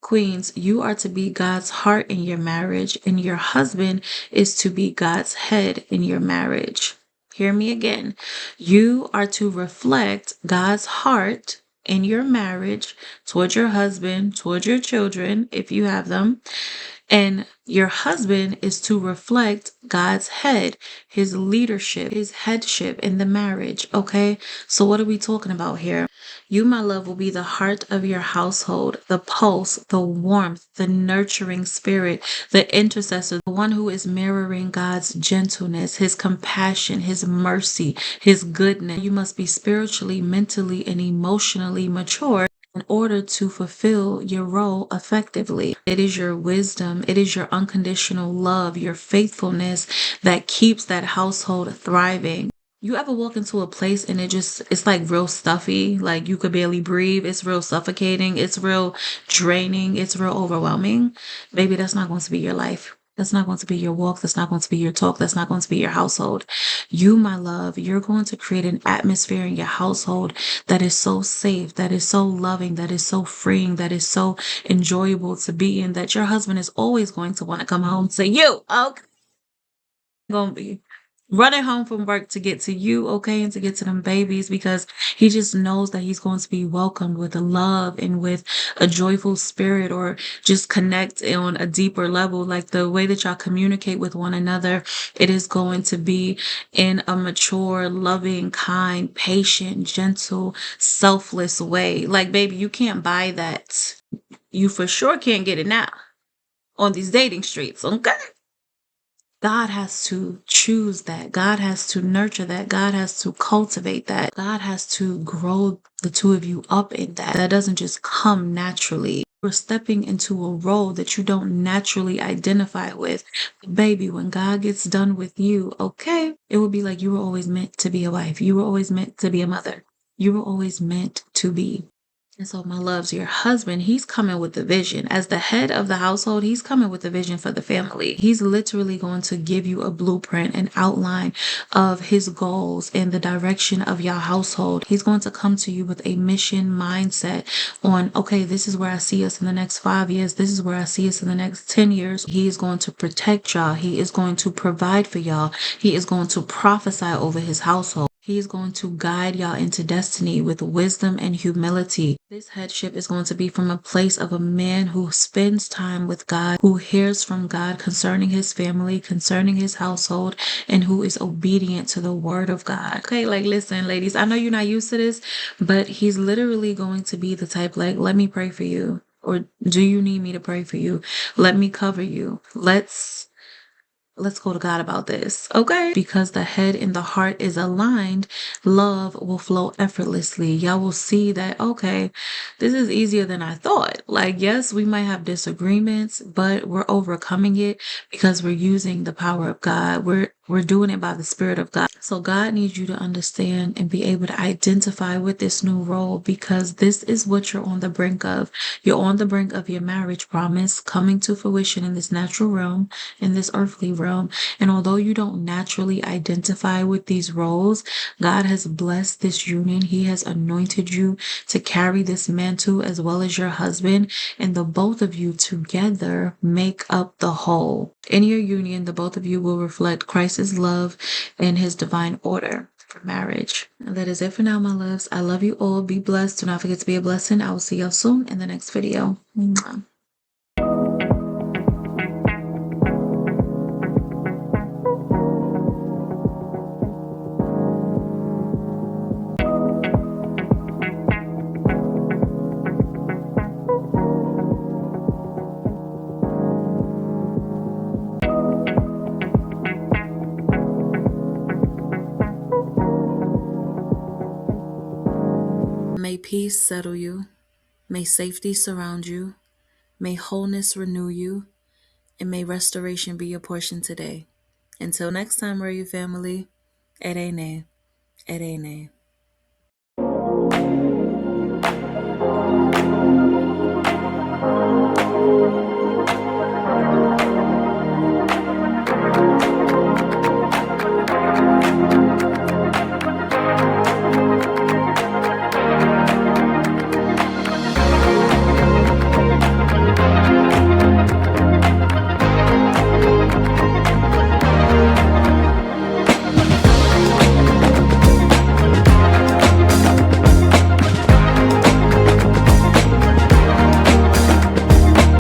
Queens, you are to be God's heart in your marriage, and your husband is to be God's head in your marriage. Hear me again. You are to reflect God's heart in your marriage towards your husband, towards your children, if you have them. And your husband is to reflect God's head, his leadership, his headship in the marriage. Okay. So what are we talking about here? You, my love, will be the heart of your household, the pulse, the warmth, the nurturing spirit, the intercessor, the one who is mirroring God's gentleness, his compassion, his mercy, his goodness. You must be spiritually, mentally, and emotionally mature in order to fulfill your role effectively. It is your wisdom, it is your unconditional love, your faithfulness that keeps that household thriving. You ever walk into a place and it's like real stuffy, like you could barely breathe, it's real suffocating, it's real draining, it's real overwhelming? Baby, that's not going to be your life. That's not going to be your walk. That's not going to be your talk. That's not going to be your household. You, my love, you're going to create an atmosphere in your household that is so safe, that is so loving, that is so freeing, that is so enjoyable to be in, that your husband is always going to want to come home to you. Okay. Gonna be running home from work to get to you, okay, and to get to them babies, because he just knows that he's going to be welcomed with a love and with a joyful spirit, or just connect on a deeper level. Like the way that y'all communicate with one another, it is going to be in a mature, loving, kind, patient, gentle, selfless way. Like, baby, you can't buy that. You for sure can't get it now on these dating streets, okay? God has to choose that. God has to nurture that. God has to cultivate that. God has to grow the two of you up in that. That doesn't just come naturally. You're stepping into a role that you don't naturally identify with. Baby, when God gets done with you, okay, it will be like you were always meant to be a wife. You were always meant to be a mother. You were always meant to be. And so, my loves, your husband, he's coming with the vision. As the head of the household, he's coming with the vision for the family. He's literally going to give you a blueprint, an outline of his goals and the direction of your household. He's going to come to you with a mission mindset on, okay, this is where I see us in the next 5 years. This is where I see us in the next 10 years. He is going to protect y'all. He is going to provide for y'all. He is going to prophesy over his household. He is going to guide y'all into destiny with wisdom and humility. This headship is going to be from a place of a man who spends time with God, who hears from God concerning his family, concerning his household, and who is obedient to the word of God. Okay, like, listen, ladies, I know you're not used to this, but he's literally going to be the type, like, let me pray for you. Or do you need me to pray for you? Let me cover you. Let's go to God about this, okay? Because the head and the heart is aligned, love will flow effortlessly. Y'all will see that, okay, this is easier than I thought. Like, yes, we might have disagreements, but we're overcoming it because we're using the power of God. We're doing it by the Spirit of God. So God needs you to understand and be able to identify with this new role, because this is what you're on the brink of. You're on the brink of your marriage promise coming to fruition in this natural realm, in this earthly realm. And although you don't naturally identify with these roles, God has blessed this union. He has anointed you to carry this mantle as well as your husband, and the both of you together make up the whole. In your union, the both of you will reflect Christ's love and his divine order for marriage. And that is it for now, my loves. I love you all. Be blessed. Do not forget to be a blessing. I will see y'all soon in the next video. Mwah. May peace settle you. May safety surround you. May wholeness renew you. And may restoration be your portion today. Until next time, Royal Family, Edene, Edene.